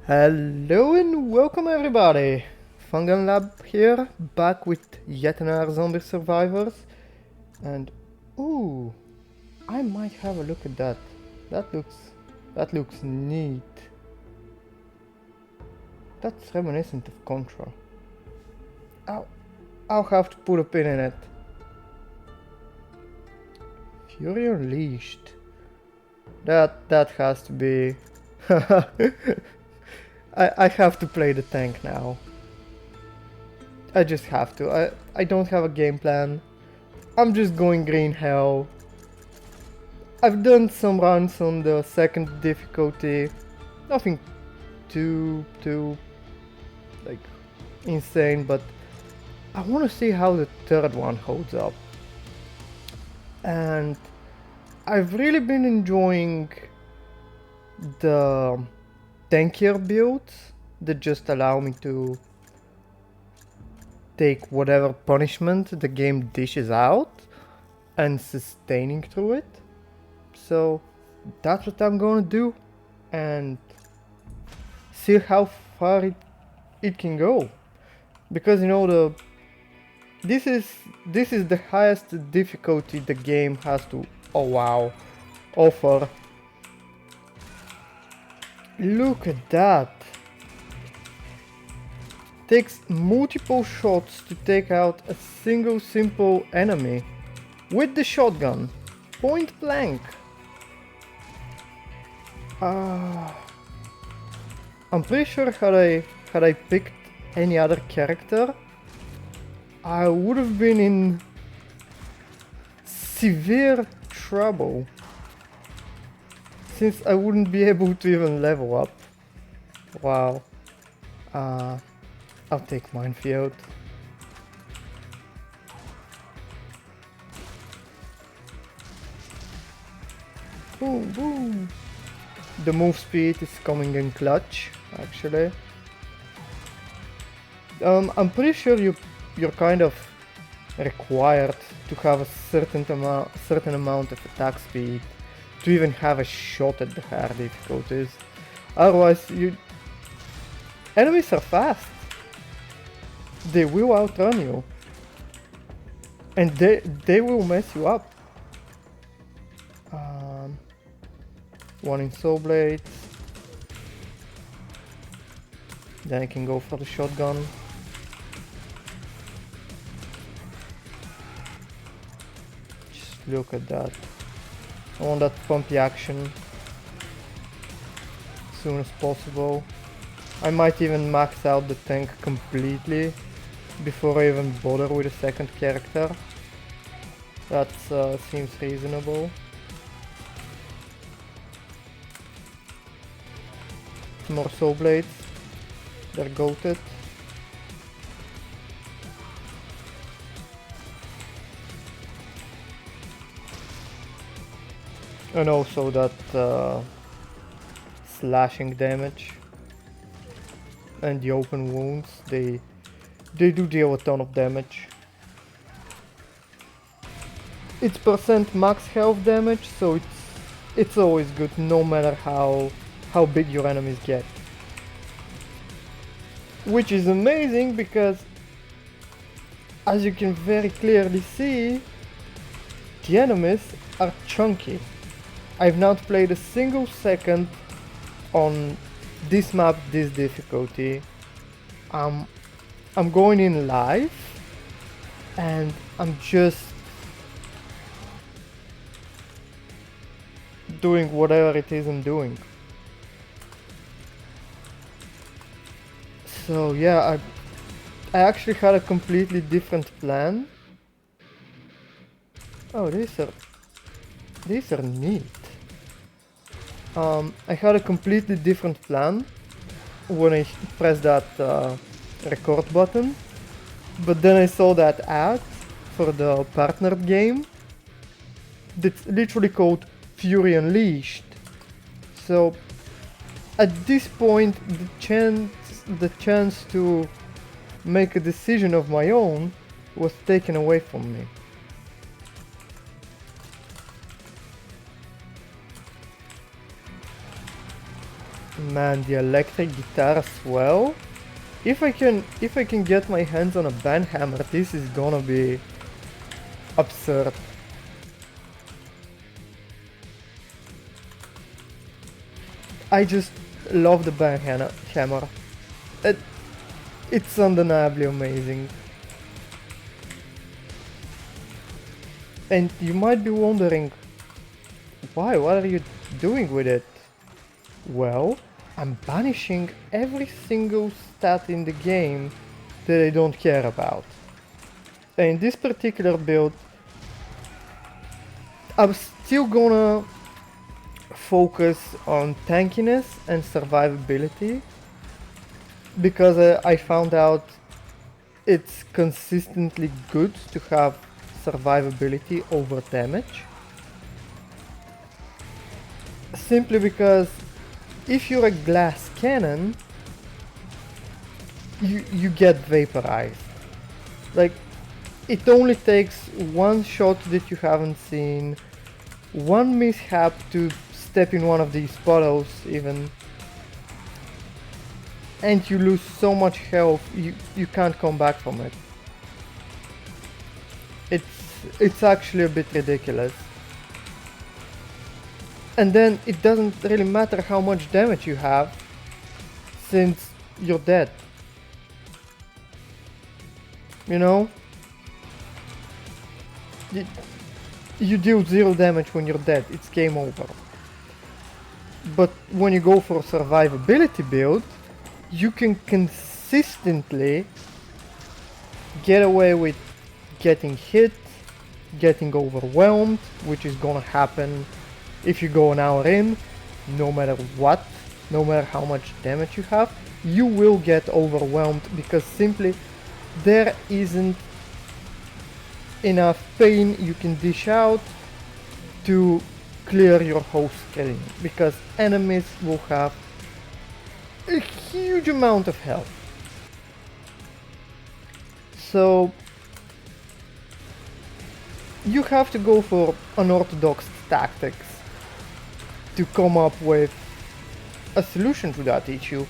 Hello and welcome everybody! FunGunLab here, back with yet another Zombie Survivors. And ooh, I might have a look at that. That looks neat. That's reminiscent of Contra. I'll have to put a pin in it. Fury Unleashed. That has to be. I have to play the tank now. I just have to. I don't have a game plan. I'm just going green hell. I've done some runs on the second difficulty. Nothing too like insane, but I want to see how the third one holds up. And I've really been enjoying the tankier builds that just allow me to take whatever punishment the game dishes out and sustaining through it. So that's what I'm gonna do and see how far it can go, because you know this is the highest difficulty the game has to offer. Look at that. Takes multiple shots to take out a single simple enemy with the shotgun, point blank. I'm pretty sure had I picked any other character, I would have been in severe trouble, since I wouldn't be able to even level up. Wow. I'll take Minefield. Boom, boom. The move speed is coming in clutch, actually. I'm pretty sure you're kind of required to have a certain amount of attack speed to even have a shot at the higher difficulties. Otherwise, enemies are fast. They will outrun you, and they will mess you up. One in Soul Blades. Then I can go for the shotgun. Just look at that. I want that pumpy action as soon as possible. I might even max out the tank completely before I even bother with a second character. That seems reasonable. More Soul Blades. They're goated. And also that slashing damage and the open wounds, they do deal a ton of damage. It's percent max health damage, so it's always good, no matter how big your enemies get. Which is amazing, because as you can very clearly see, the enemies are chunky. I've not played a single second on this map, this difficulty. I'm going in live and I'm just doing whatever it is I'm doing. So yeah, I actually had a completely different plan. Oh, these are neat. I had a completely different plan when I pressed that record button, but then I saw that ad for the partnered game that's literally called Fury Unleashed. So at this point, the chance to make a decision of my own was taken away from me. Man, the electric guitar as well. If I can get my hands on a band hammer, this is gonna be absurd. I just love the band hammer. It's undeniably amazing. And you might be wondering, why? What are you doing with it? Well, I'm banishing every single stat in the game that I don't care about. And in this particular build, I'm still gonna focus on tankiness and survivability, because I found out it's consistently good to have survivability over damage. Simply because if you're a glass cannon, you get vaporized. Like, it only takes one shot that you haven't seen, one mishap to step in one of these puddles even, and you lose so much health, you can't come back from it. It's actually a bit ridiculous. And then it doesn't really matter how much damage you have, since you're dead. You know? You deal 0 damage when you're dead, it's game over. But when you go for a survivability build, you can consistently get away with getting hit, getting overwhelmed, which is gonna happen if you go an hour in. No matter what, no matter how much damage you have, you will get overwhelmed, because simply there isn't enough pain you can dish out to clear your whole screen, because enemies will have a huge amount of health. So you have to go for unorthodox tactics to come up with a solution to that issue,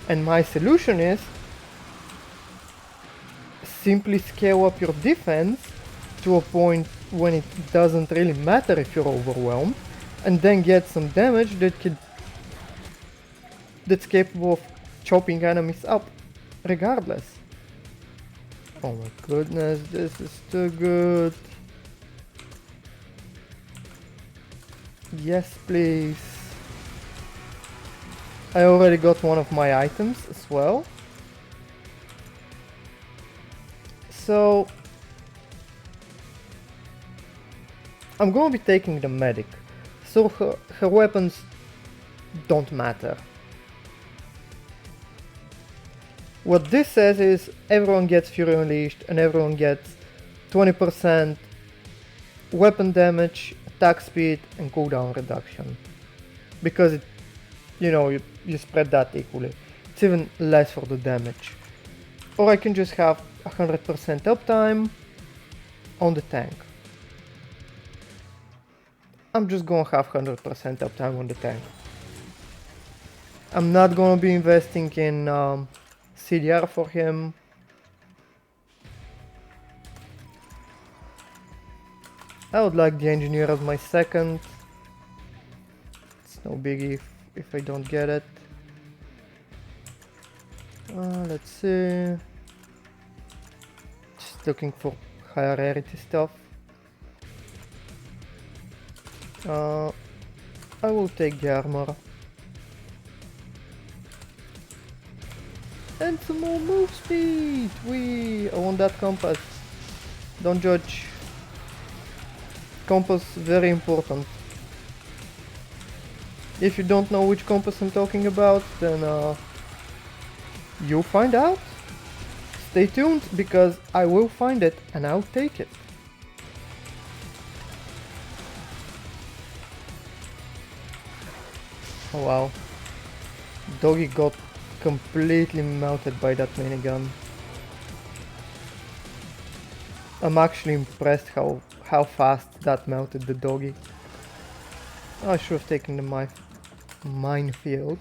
and my solution is simply scale up your defense to a point when it doesn't really matter if you're overwhelmed, and then get some damage that's capable of chopping enemies up regardless. Oh my goodness, this is too good. Yes, please. I already got one of my items as well. So I'm gonna be taking the medic, so her weapons don't matter. What this says is everyone gets Fury Unleashed and everyone gets 20% weapon damage, attack speed and cooldown reduction. Because you spread that equally. It's even less for the damage. Or I can just have 100% uptime on the tank. I'm just gonna have 100% uptime on the tank. I'm not gonna be investing in CDR for him. I would like the engineer as my second. It's no biggie if I don't get it. Let's see. Just looking for higher rarity stuff. I will take the armor. And some more move speed! I want that compass. Don't judge. Compass, very important. If you don't know which compass I'm talking about, then you'll find out. Stay tuned, because I will find it and I'll take it. Oh wow. Doggy got completely melted by that minigun. I'm actually impressed how fast that melted the doggy. I should have taken the minefield.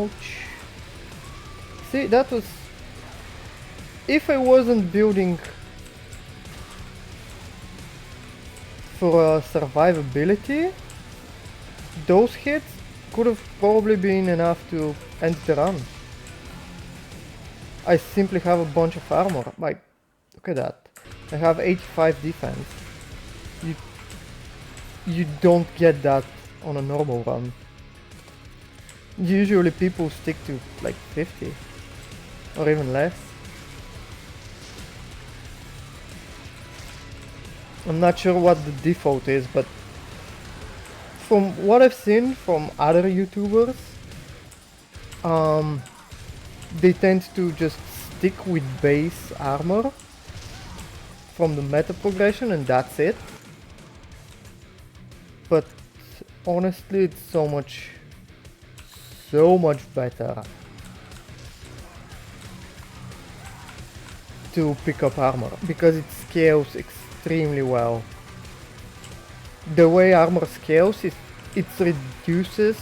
Ouch. See, that was... If I wasn't building for survivability, those hits could have probably been enough to end the run. I simply have a bunch of armor. Like, look at that. I have 85 defense. You don't get that on a normal run. Usually people stick to like 50 or even less. I'm not sure what the default is, but from what I've seen from other YouTubers, they tend to just stick with base armor from the meta progression and that's it. But honestly, it's so much better to pick up armor because it scales extremely well. The way armor scales is it reduces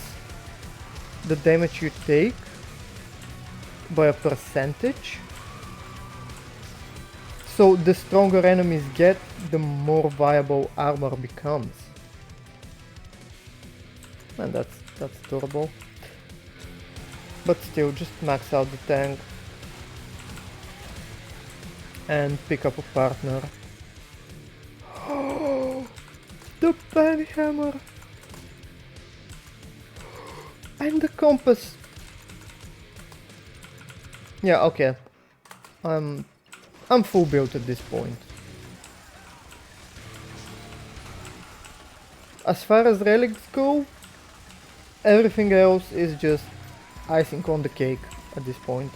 the damage you take by a percentage. So the stronger enemies get, the more viable armor becomes. And that's adorable. But still, just max out the tank and pick up a partner. Oh, the penny hammer and the compass. Yeah, okay. I'm full built at this point. As far as relics go, everything else is just icing on the cake at this point.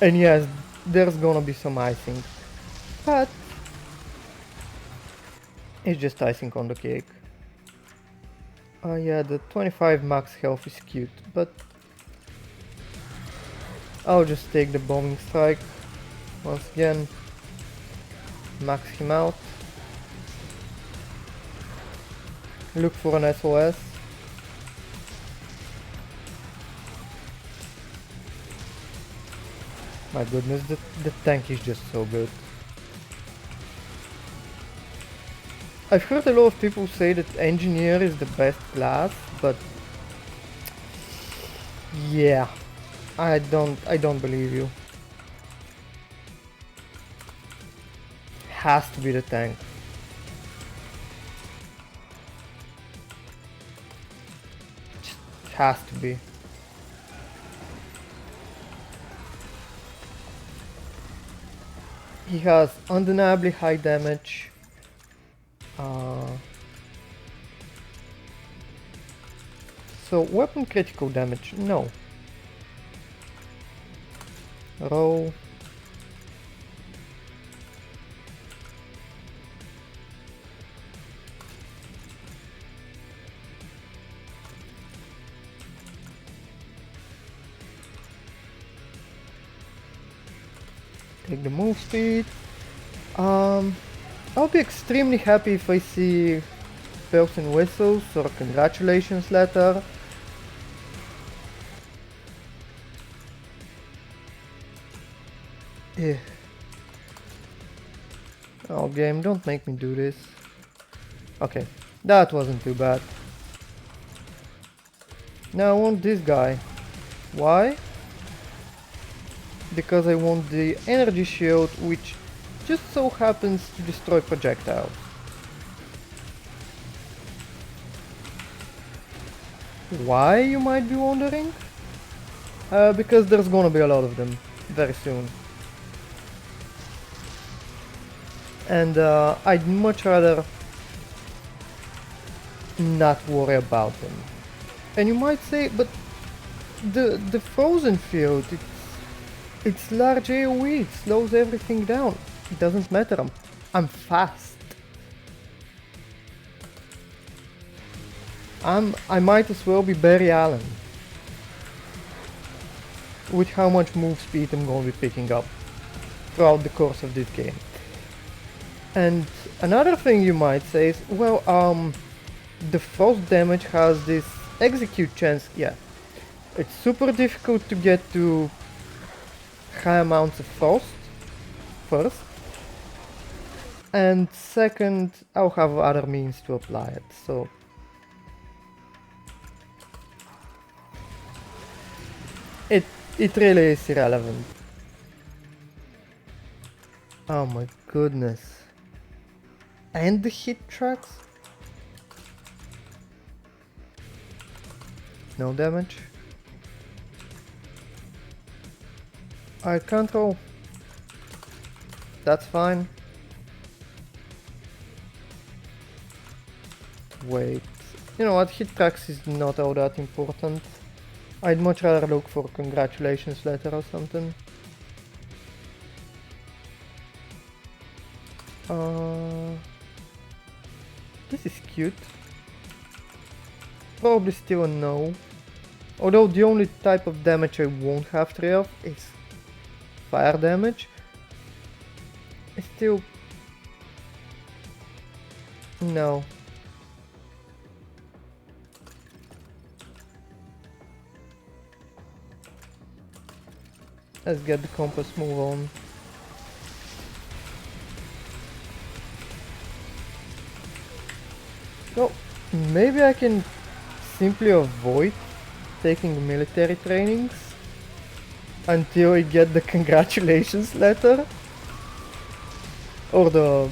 And yes, there's gonna be some icing, but it's just icing on the cake. Yeah, the 25 max health is cute, but I'll just take the bombing strike once again, max him out, look for an SOS. My goodness, the tank is just so good. I've heard a lot of people say that engineer is the best class, but yeah, I don't believe you. Has to be the tank. Just has to be. He has undeniably high damage. So weapon critical damage, no. Roll. Take the move speed. I'll be extremely happy if I see bells and whistles or congratulations letter. Yeah. Oh game, don't make me do this. Okay, that wasn't too bad. Now I want this guy. Why? Because I want the energy shield, which just so happens to destroy projectiles. Why, you might be wondering? Because there's gonna be a lot of them very soon. And I'd much rather not worry about them. And you might say, but the frozen field, it's large AoE, it slows everything down. It doesn't matter, I'm fast. I might as well be Barry Allen with how much move speed I'm going to be picking up throughout the course of this game. And another thing you might say is, well, the frost damage has this execute chance, yeah. It's super difficult to get to high amounts of frost, first. And second, I'll have other means to apply it, so... It really is irrelevant. Oh my goodness. And the hit tracks? No damage. I can't roll. That's fine. Wait. You know what, hit tracks is not all that important. I'd much rather look for a congratulations letter or something. This is cute. Probably still a no. Although the only type of damage I won't have 3 of is fire damage. It's still... no. Let's get the compass move on. So, maybe I can simply avoid taking military trainings until I get the congratulations letter. Or the...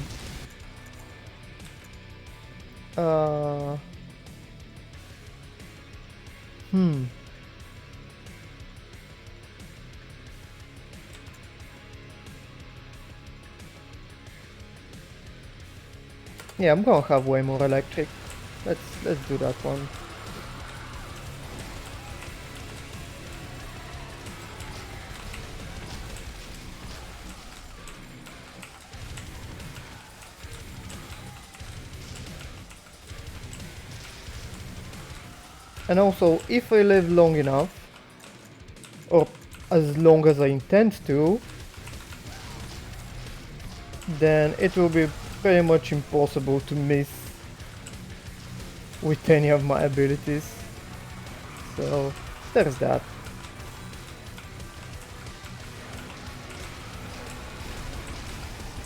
Yeah, I'm gonna have way more electric. Let's do that one. And also, if I live long enough, or as long as I intend to, then it will be pretty much impossible to miss with any of my abilities. So, there's that.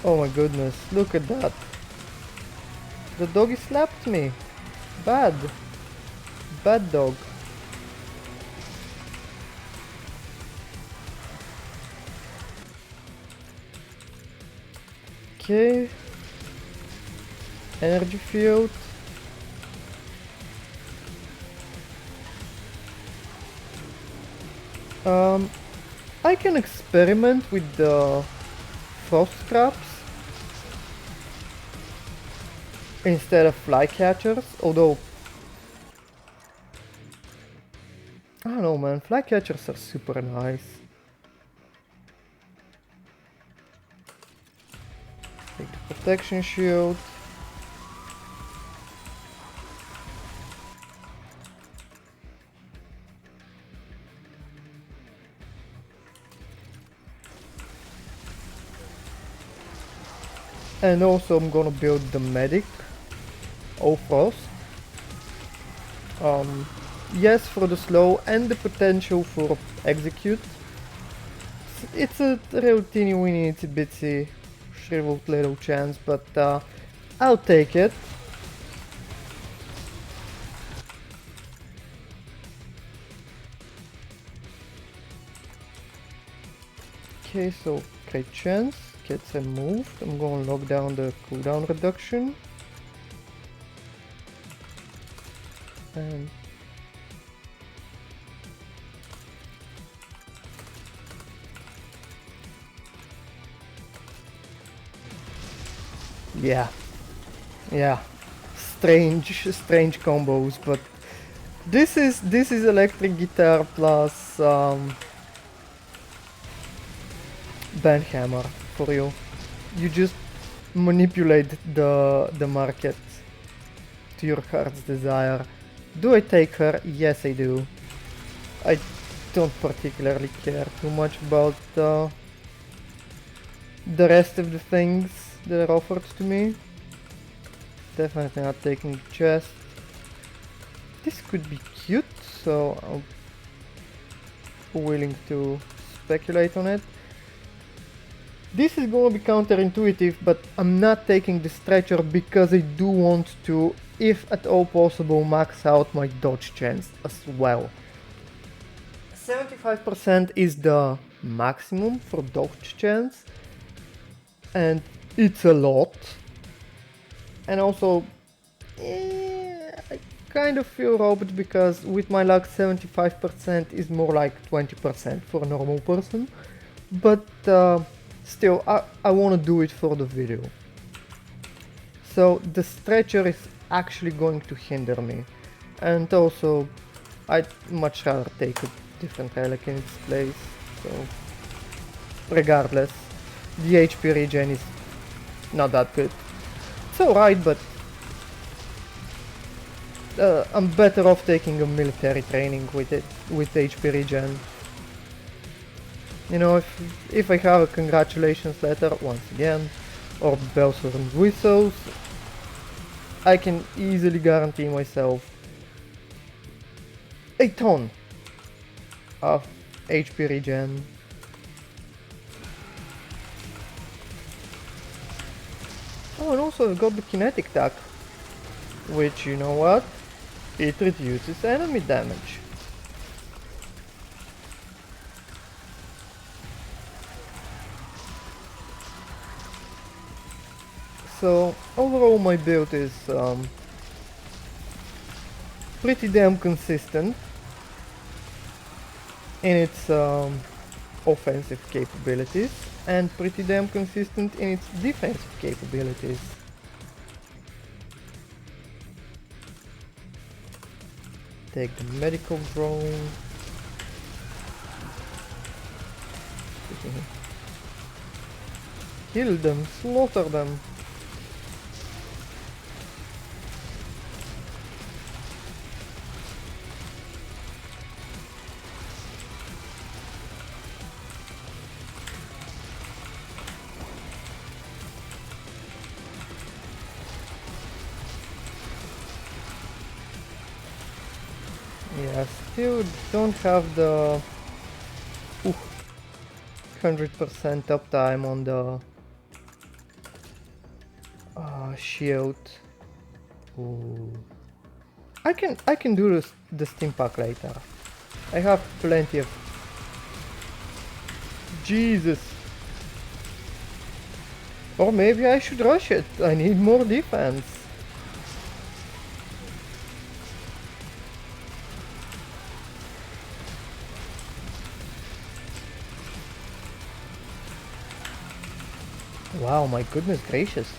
Oh my goodness, look at that. The doggy slapped me. Bad. Bad dog. Okay. Energy field. I can experiment with the frost traps instead of flycatchers, although I don't know, man, flycatchers are super nice. Take the protection shield. And also I'm gonna build the medic. Oh, frost. Yes, for the slow and the potential for execute. It's a real teeny weeny itsy bitsy shriveled little chance, but I'll take it. Okay, so great chance. Gets moved. I'm gonna lock down the cooldown reduction. And yeah, strange combos, but this is electric guitar plus band hammer for you. You just manipulate the market to your heart's desire. Do I take her? Yes, I do. I don't particularly care too much about the rest of the things that are offered to me. Definitely not taking the chest. This could be cute, so I'm willing to speculate on it. This is gonna be counterintuitive, but I'm not taking the stretcher because I do want to, if at all possible, max out my dodge chance as well. 75% is the maximum for dodge chance, and it's a lot. And also, I kind of feel robbed because with my luck 75% is more like 20% for a normal person, but still I want to do it for the video. So the stretcher is actually going to hinder me, and also I'd much rather take a different relic in its place, so regardless, the HP regen is not that good. It's alright, but I'm better off taking a military training with it, with HP regen. You know, if I have a congratulations letter, once again, or bells and whistles, I can easily guarantee myself a ton of HP regen. Oh, and also I've got the kinetic attack, which, you know what, it reduces enemy damage. So overall my build is pretty damn consistent in its offensive capabilities and pretty damn consistent in its defensive capabilities. Take the medical drone. Kill them, slaughter them. Yeah, still don't have the 100% uptime on the shield. Ooh. I can do the steam pack later. I have plenty of. Jesus. Or maybe I should rush it. I need more defense. Wow, my goodness gracious.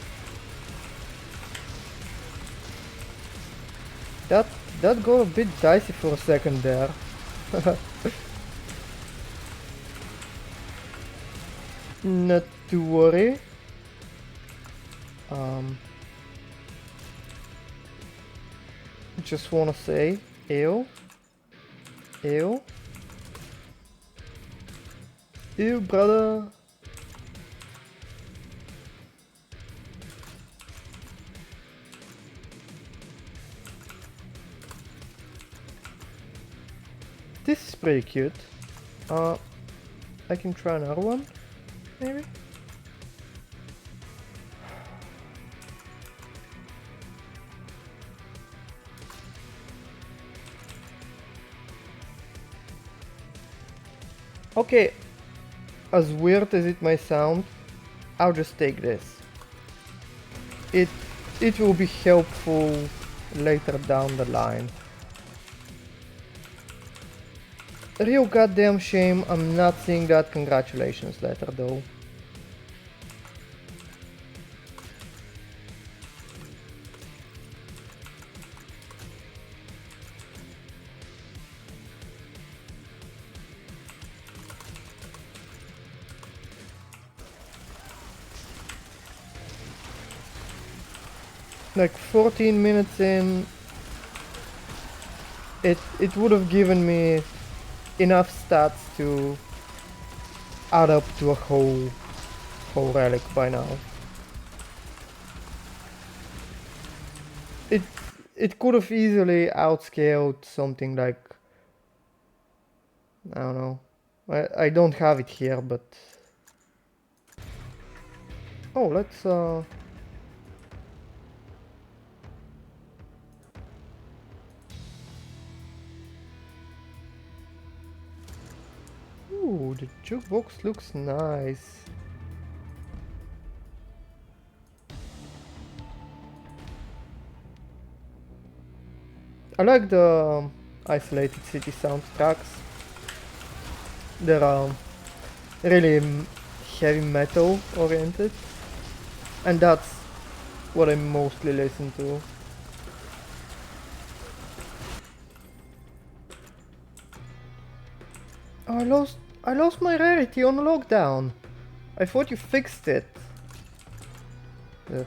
That got a bit dicey for a second there. Not to worry. Just wanna say, ew, ew, ew, brother. This is pretty cute. I can try another one, maybe? Okay, as weird as it may sound, I'll just take this. It will be helpful later down the line. Real goddamn shame I'm not seeing that congratulations letter though. Like 14 minutes in, it would have given me enough stats to add up to a whole relic by now. it could have easily outscaled something like, I don't know. I don't have it here, but oh, let's ooh, the jukebox looks nice. I like the isolated city soundtracks. They're really heavy metal oriented, and that's what I mostly listen to. Oh, I lost my rarity on lockdown. I thought you fixed it. Ugh.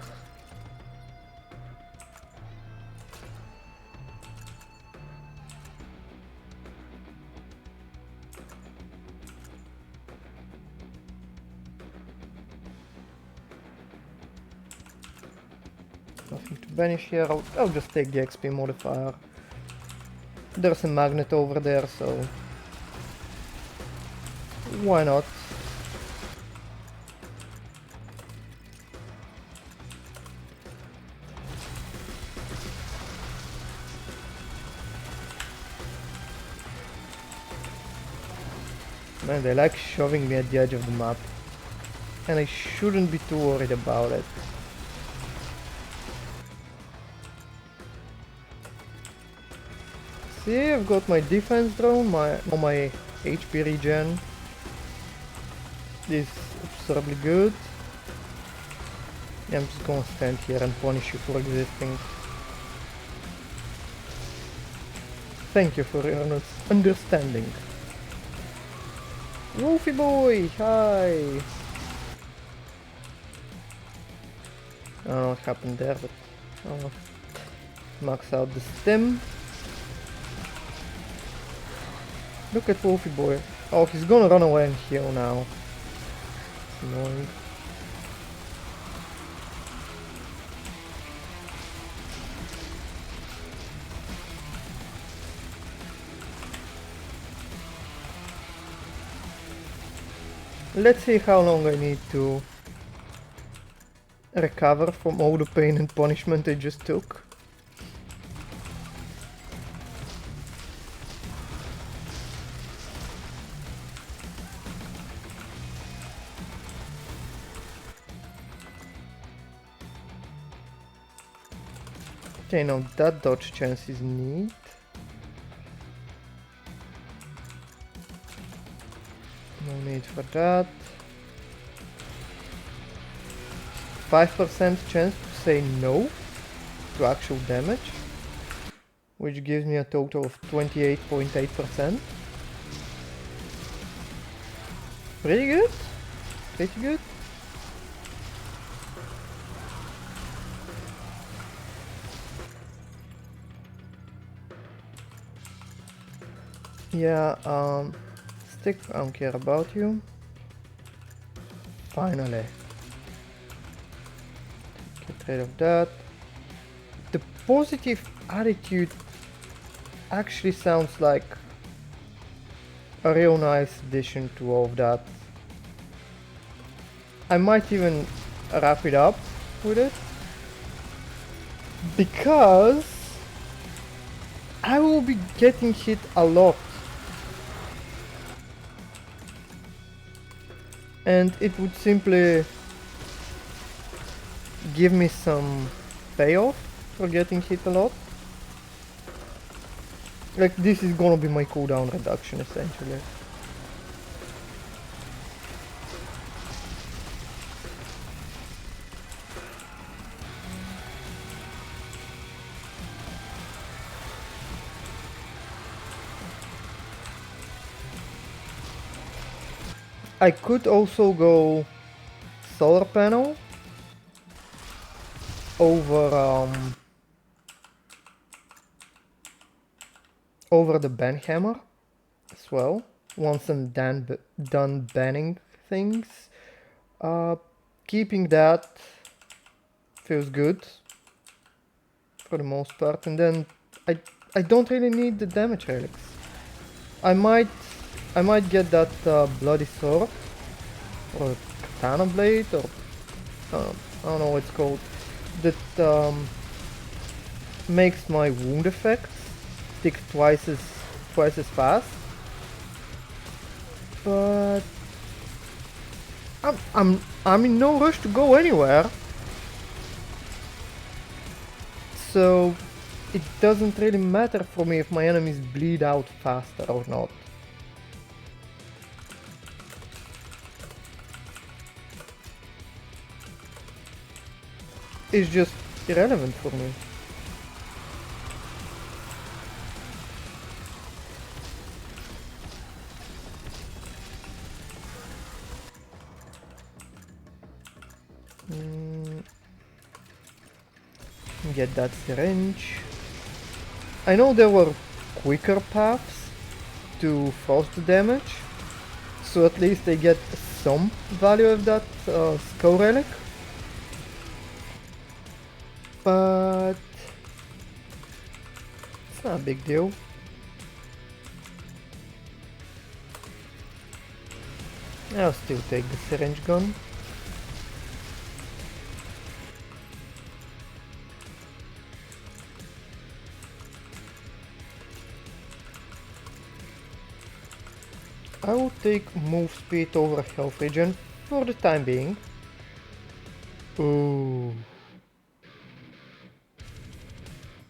Nothing to banish here. I'll just take the XP modifier. There's a magnet over there, so why not? Man, they like shoving me at the edge of the map. And I shouldn't be too worried about it. See, I've got my defense drone, my HP regen is absurdly good. Yeah, I'm just gonna stand here and punish you for existing. Thank you for your understanding. Wolfie boy, hi! I don't know what happened there, but oh, max out the stim. Look at Wolfie boy. Oh, he's gonna run away and heal now. It's annoying. Let's see how long I need to recover from all the pain and punishment I just took. Okay, now that dodge chance is neat. No need for that. 5% chance to say no to actual damage, which gives me a total of 28.8%. Pretty good. Pretty good. Yeah, Stick, I don't care about you. Finally. Get rid of that. The positive attitude actually sounds like a real nice addition to all of that. I might even wrap it up with it, because I will be getting hit a lot. And it would simply give me some payoff for getting hit a lot. Like, this is gonna be my cooldown reduction essentially. I could also go solar panel over the ban hammer as well, once I'm done banning things. Keeping that feels good for the most part, and then I don't really need the damage relics. I might get that bloody sword or katana blade or I don't know what it's called, that makes my wound effects stick twice as fast. But I'm in no rush to go anywhere, so it doesn't really matter for me if my enemies bleed out faster or not. It's just irrelevant for me. Get that syringe. I know there were quicker paths to force the damage, so at least they get some value of that skull relic. But it's not a big deal. I'll still take the syringe gun. I will take move speed over health regen for the time being. Ooh.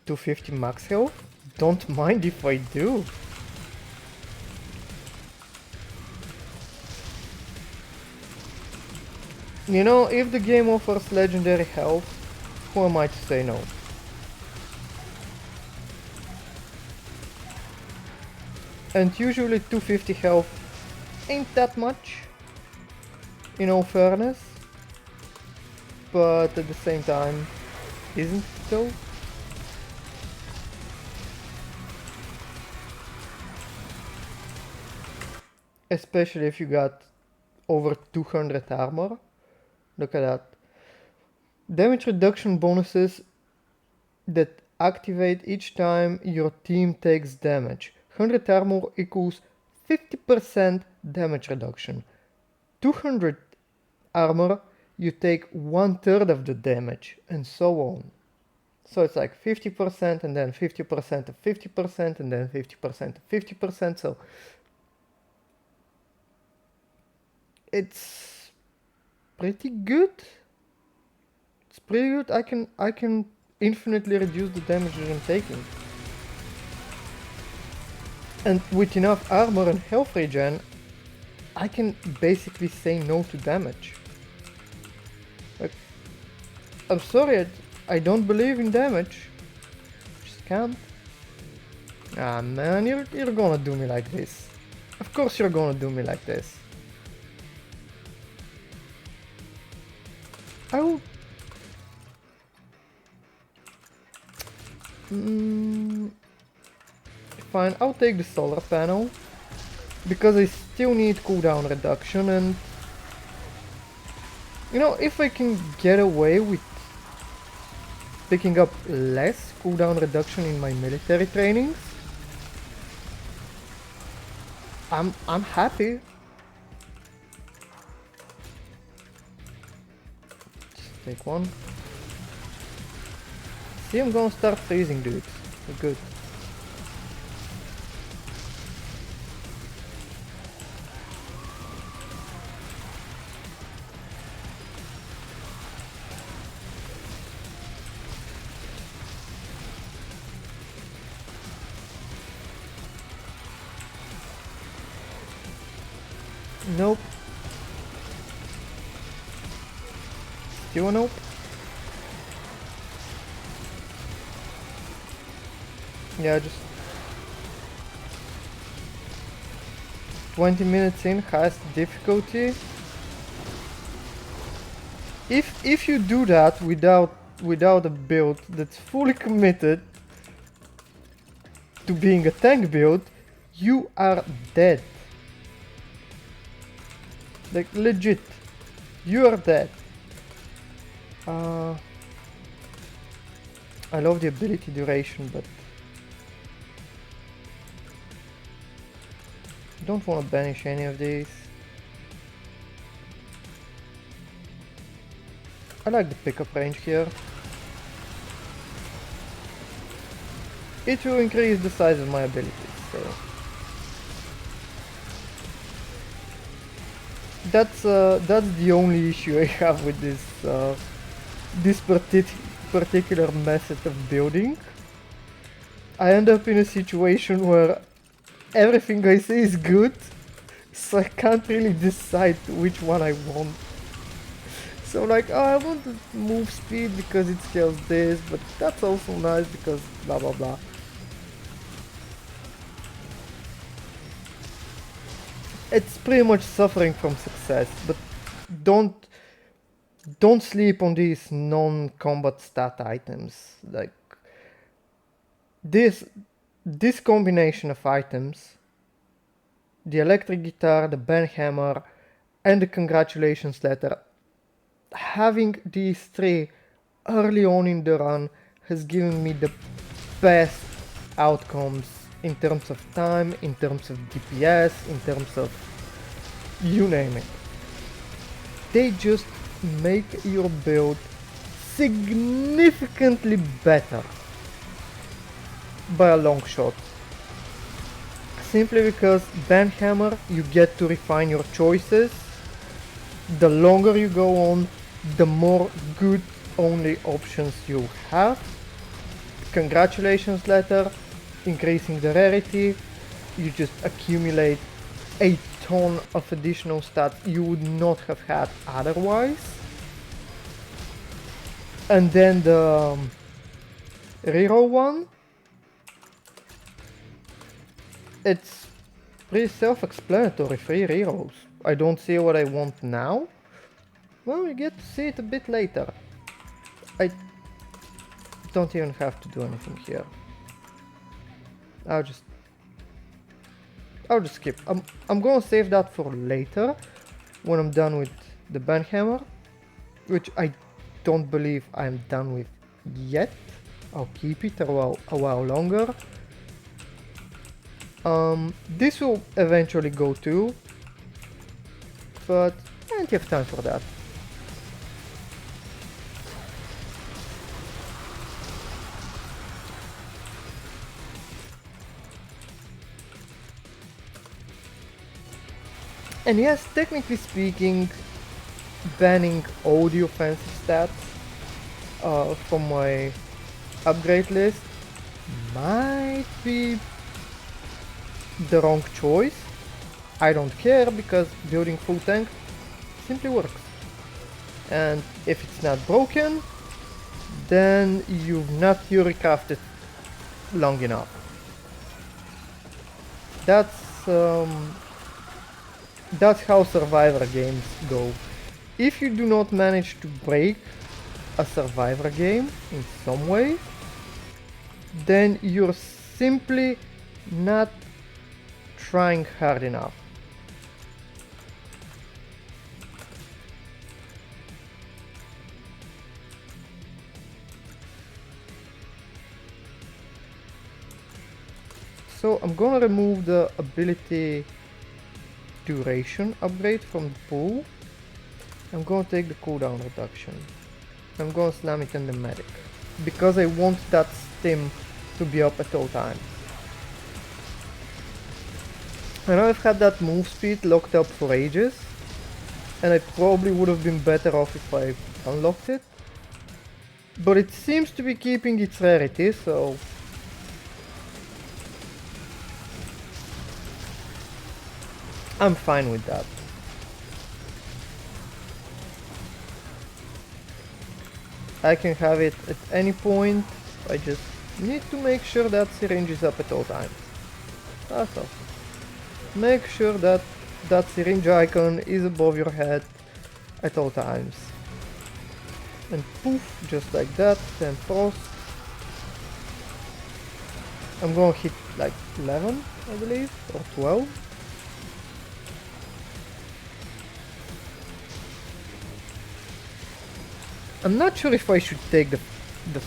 250 max health? Don't mind if I do. You know, if the game offers legendary health, who am I to say no? And usually 250 health ain't that much, in all fairness, but at the same time, isn't it though? Especially if you got over 200 armor. Look at that. Damage reduction bonuses that activate each time your team takes damage. 100 armor equals 50% damage reduction. 200 armor, you take 1/3 of the damage, and so on. So it's like 50% and then 50% of 50% and then 50% of 50%, so it's pretty good. It's pretty good. I can infinitely reduce the damage that I'm taking. And with enough armor and health regen, I can basically say no to damage. Like, I'm sorry, I don't believe in damage. Just can't. Ah man, you're gonna do me like this. Of course you're gonna do me like this. I will... Fine, I'll take the solar panel, because I still need cooldown reduction, and you know, if I can get away with picking up less cooldown reduction in my military trainings, I'm happy. Just take one. See, I'm gonna start freezing dudes. Good. Nope. Still a nope. Yeah, just 20 minutes in, highest difficulty. If you do that without a build that's fully committed to being a tank build, you are dead. Like legit, you are dead. I love the ability duration, but don't want to banish any of these. I like the pickup range here. It will increase the size of my abilities, so that's the only issue I have with this particular method of building. I end up in a situation where everything I say is good, so I can't really decide which one I want. So like, oh, I want to move speed because it scales this, but that's also nice because blah blah blah. It's pretty much suffering from success, but don't sleep on these non-combat stat items. Like this combination of items, the electric guitar, the band hammer, and the congratulations letter, having these three early on in the run has given me the best outcomes in terms of time, in terms of DPS, in terms of you name it. They just make your build significantly better by a long shot. Simply because band hammer, you get to refine your choices. The longer you go on, the more good only options you have. Congratulations letter, increasing the rarity, you just accumulate a ton of additional stats you would not have had otherwise. And then the reroll one, it's pretty self-explanatory, 3 rerolls. I don't see what I want now. Well, you get to see it a bit later. I don't even have to do anything here. I'll just skip. I'm gonna save that for later, when I'm done with the band hammer, which I don't believe I'm done with yet. I'll keep it a while longer. This will eventually go too, but I don't have time for that. And yes, technically speaking, banning all the offensive stats from my upgrade list might be the wrong choice. I don't care because building full tank simply works. And if it's not broken, then you've not theory crafted long enough. That's how Survivor games go. If you do not manage to break a Survivor game in some way, then you're simply not trying hard enough. So I'm gonna remove the ability duration upgrade from the pool. I'm gonna take the cooldown reduction. I'm gonna slam it in the medic, because I want that stim to be up at all times. I know I've had that move speed locked up for ages, and I probably would have been better off if I unlocked it, but it seems to be keeping its rarity, so I'm fine with that. I can have it at any point, I just need to make sure that syringe is up at all times. That's all. Make sure that that syringe icon is above your head at all times. And poof, just like that, 10 frost. I'm gonna hit like 11, I believe, or 12. I'm not sure if I should take the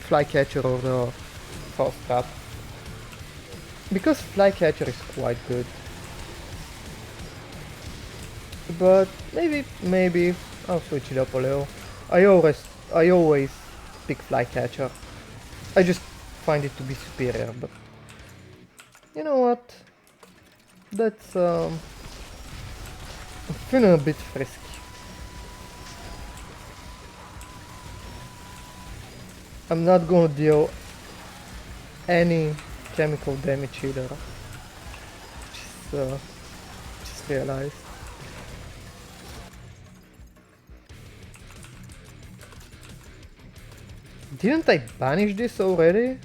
flycatcher or the false trap. Because flycatcher is quite good. But maybe I'll switch it up a little. I always pick flycatcher. I just find it to be superior, but you know what? That's I'm feeling a bit frisky. I'm not gonna deal any chemical damage either. Just realized. Didn't I banish this already?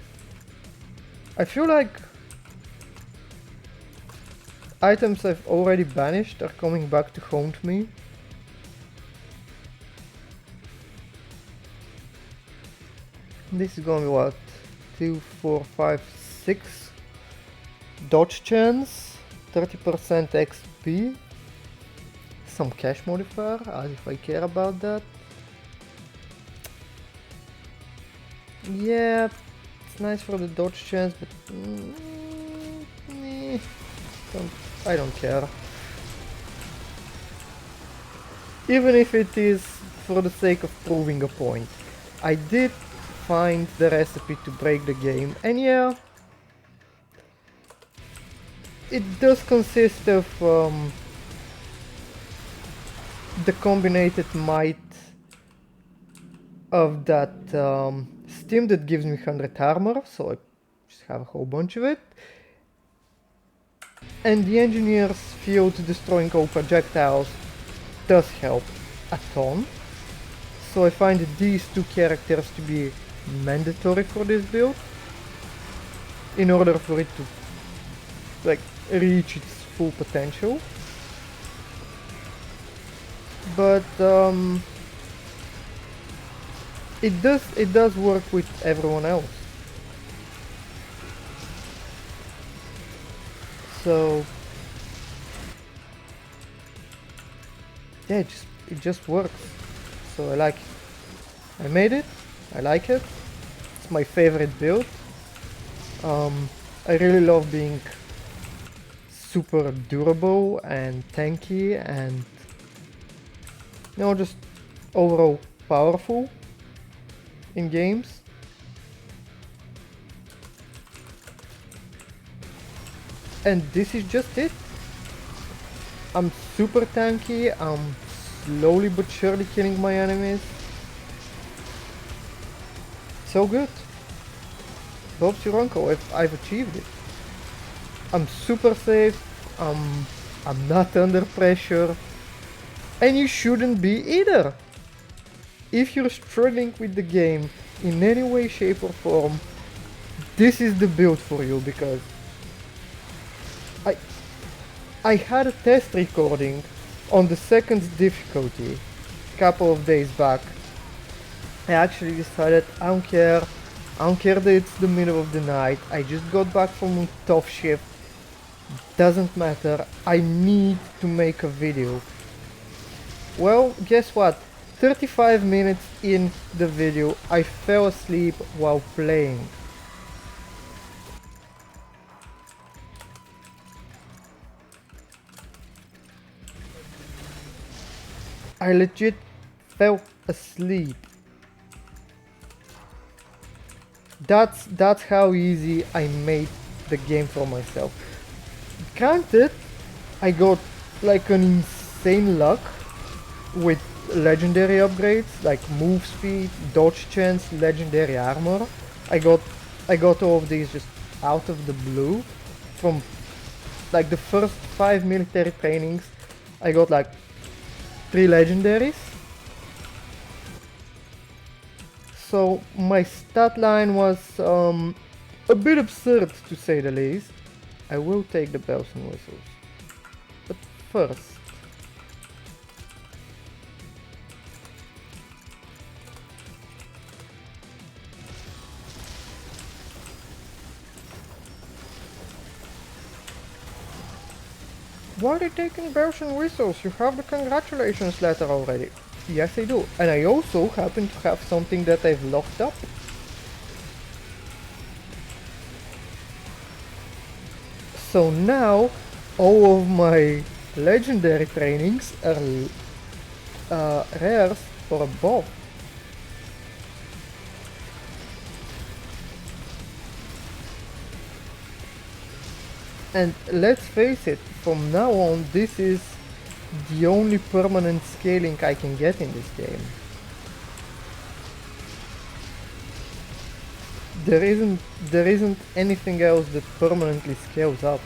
I feel like items I've already banished are coming back to haunt me. This is gonna be what? 2, 4, 5, 6 dodge chance, 30% XP, some cash modifier, as if I care about that. Yeah, it's nice for the dodge chance, but I don't care. Even if it is for the sake of proving a point. I did find the recipe to break the game, and yeah, it does consist of the combined might of that stim that gives me 100 armor, so I just have a whole bunch of it, and the engineer's field destroying all projectiles does help a ton. So I find these two characters to be mandatory for this build in order for it to like reach its full potential. But it does work with everyone else. So yeah, it just works. So I like it. I made it. I like it. It's my favorite build. I really love being super durable and tanky and just overall powerful in games. And this is just it. I'm super tanky, I'm slowly but surely killing my enemies. So good. Bob's your uncle, I've achieved it. I'm super safe, I'm not under pressure, and you shouldn't be either. If you're struggling with the game in any way, shape or form, this is the build for you, because I had a test recording on the second difficulty a couple of days back. I actually decided I don't care that it's the middle of the night, I just got back from a tough shift, doesn't matter, I need to make a video. Well, guess what? 35 minutes in the video, I fell asleep while playing. I legit fell asleep. That's how easy I made the game for myself. Granted, I got like an insane luck with legendary upgrades like move speed, dodge chance, legendary armor. I got all of these just out of the blue. From like the first 5 military trainings, I got like 3 legendaries. So my stat line was a bit absurd, to say the least. I will take the bells and whistles. But first, why are you taking bells and whistles? You have the congratulations letter already. Yes, I do. And I also happen to have something that I've locked up. So now, all of my legendary trainings are rares or above. And let's face it, from now on, this is the only permanent scaling I can get in this game. There isn't anything else that permanently scales up.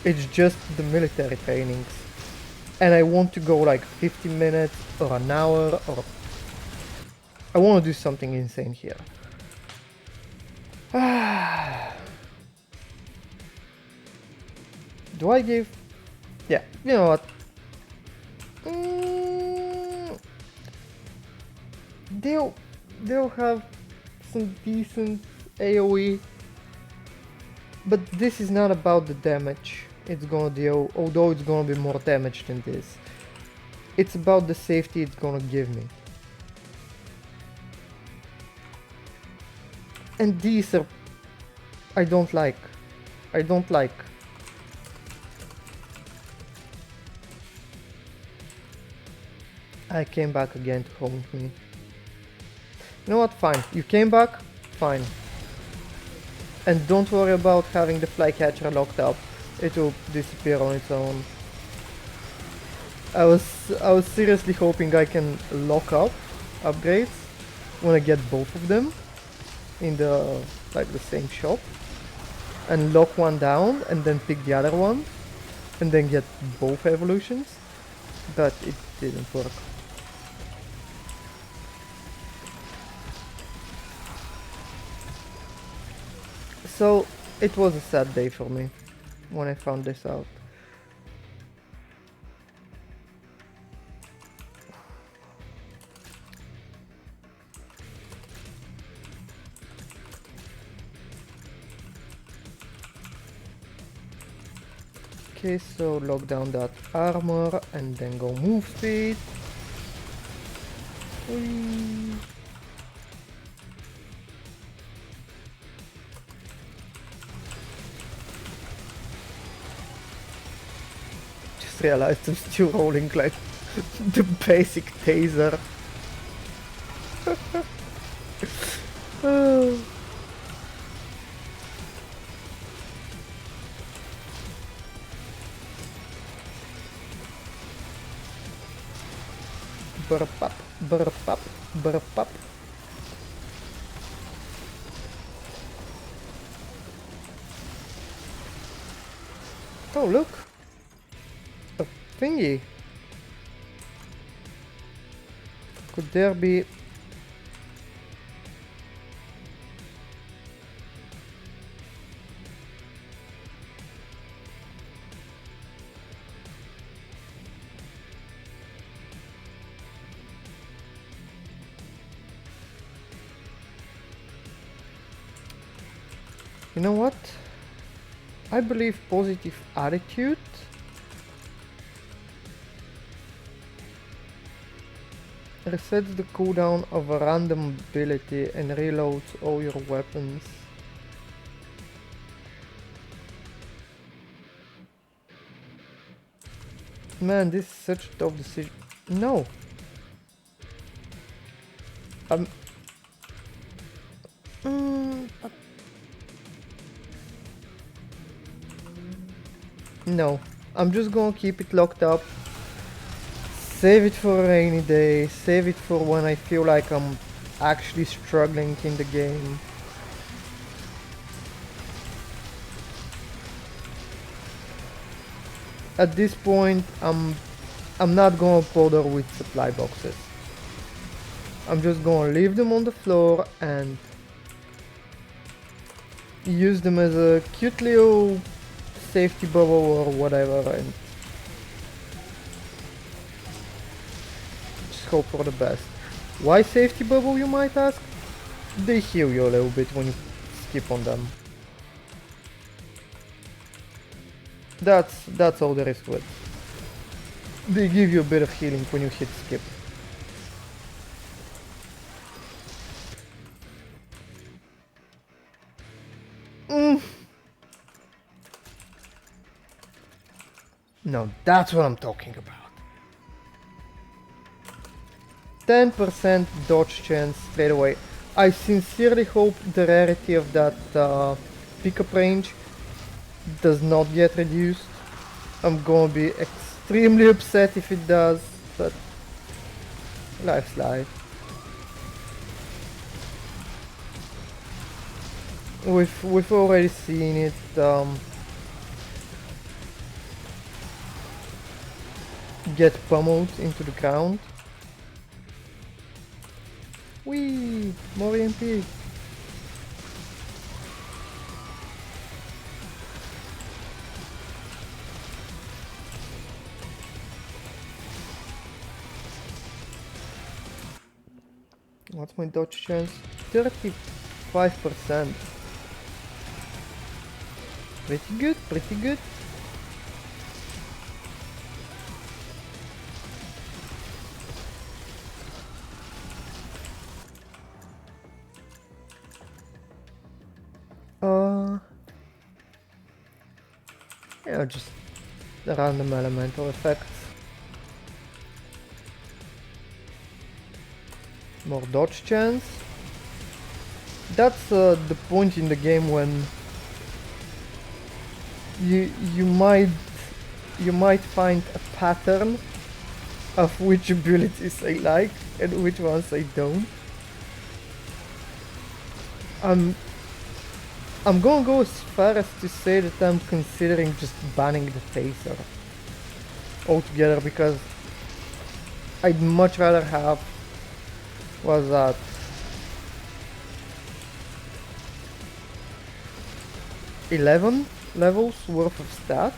It's just the military trainings. And I want to go like 15 minutes or an hour, or I want to do something insane here. Do I give... Yeah, you know what? They'll have some decent AoE, but this is not about the damage it's gonna deal, although it's gonna be more damage than this. It's about the safety it's gonna give me. And these are... I don't like. I came back again to haunt me. You know what, fine. You came back? Fine. And don't worry about having the flycatcher locked up. It will disappear on its own. I was seriously hoping I can lock up upgrades when I get both of them in the same shop, and lock one down and then pick the other one and then get both evolutions, but it didn't work. So it was a sad day for me when I found this out. Okay, so lock down that armor and then go move speed. Whee. Just realized I'm still rolling like the basic taser. Oh. Burp up, burp up, burp up. Oh, look! A thingy! Could there be... You know what? I believe positive attitude resets the cooldown of a random ability and reloads all your weapons. Man, this is such a tough decision. No! No, I'm just gonna keep it locked up, save it for a rainy day, save it for when I feel like I'm actually struggling in the game. At this point, I'm not gonna bother with supply boxes. I'm just gonna leave them on the floor and use them as a cute little safety bubble or whatever, and just hope for the best. Why safety bubble, you might ask? They heal you a little bit when you skip on them. That's all there is to it. they give you a bit of healing when you hit skip. No, that's what I'm talking about. 10% dodge chance straight away. I sincerely hope the rarity of that pickup range does not get reduced. I'm gonna be extremely upset if it does, but life's life. We've already seen it. Get pummeled into the ground. Whee! More EMP. What's my dodge chance? 35%. Pretty good, pretty good. Yeah, just random elemental effects. More dodge chance. That's the point in the game when you might find a pattern of which abilities I like and which ones I don't. I'm gonna go as far as to say that I'm considering just banning the taser altogether, because I'd much rather have, what's that, 11 levels worth of stats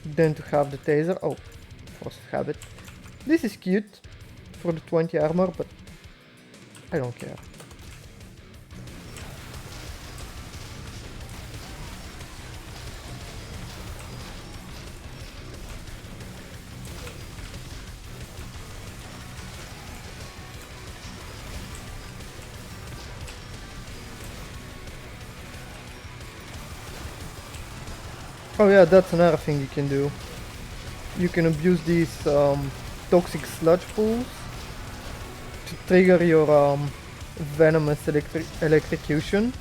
than to have the taser. Oh, force of habit. This is cute for the 20 armor, but I don't care. Oh yeah, that's another thing you can do. You can abuse these toxic sludge pools to trigger your venomous electrocution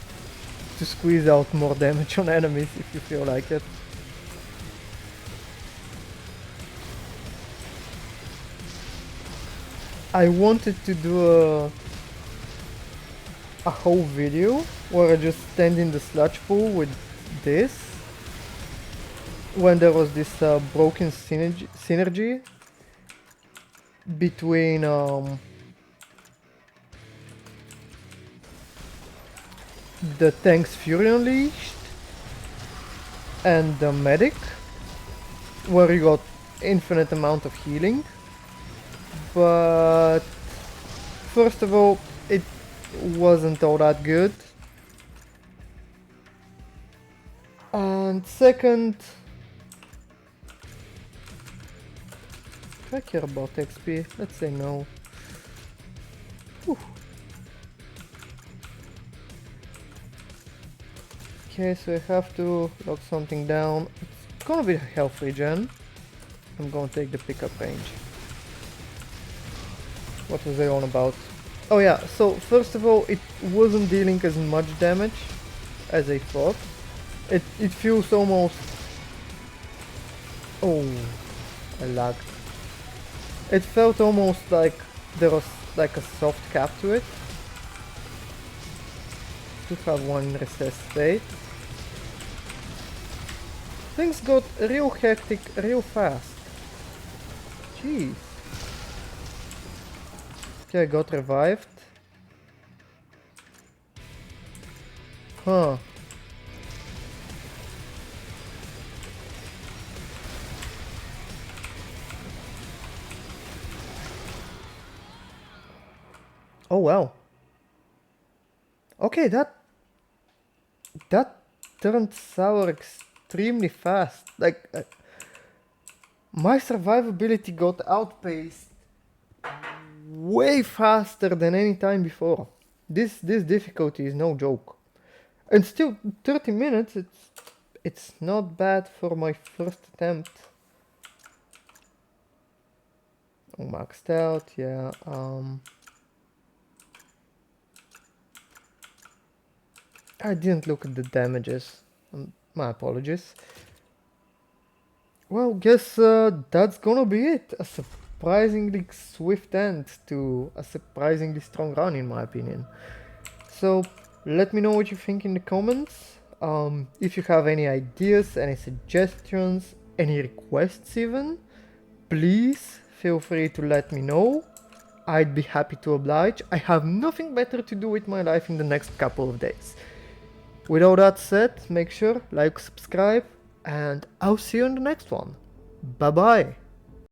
to squeeze out more damage on enemies if you feel like it. I wanted to do a whole video where I just stand in the sludge pool with this when there was this broken synergy between the tank's Fury Unleashed and the medic, where you got infinite amount of healing. But first of all, it wasn't all that good, and second, do I care about XP? Let's say no. Whew. Okay, so I have to lock something down. It's gonna be a health regen. I'm gonna take the pickup range. What was I on about? Oh yeah, so first of all, it wasn't dealing as much damage as I thought. It feels almost... Oh, I lagged. It felt almost like there was like a soft cap to it. To have one recess state. Things got real hectic real fast. Jeez. Okay, I got revived. Huh. Oh well. Okay, that turned sour extremely fast. Like my survivability got outpaced way faster than any time before. This difficulty is no joke. And still 30 minutes, it's not bad for my first attempt. Oh, maxed out, yeah. I didn't look at the damages. My apologies. Well, guess that's gonna be it. A surprisingly swift end to a surprisingly strong run, in my opinion. So let me know what you think in the comments. If you have any ideas, any suggestions, any requests even, please feel free to let me know. I'd be happy to oblige. I have nothing better to do with my life in the next couple of days. With all that said, make sure like, subscribe, and I'll see you in the next one. Bye bye.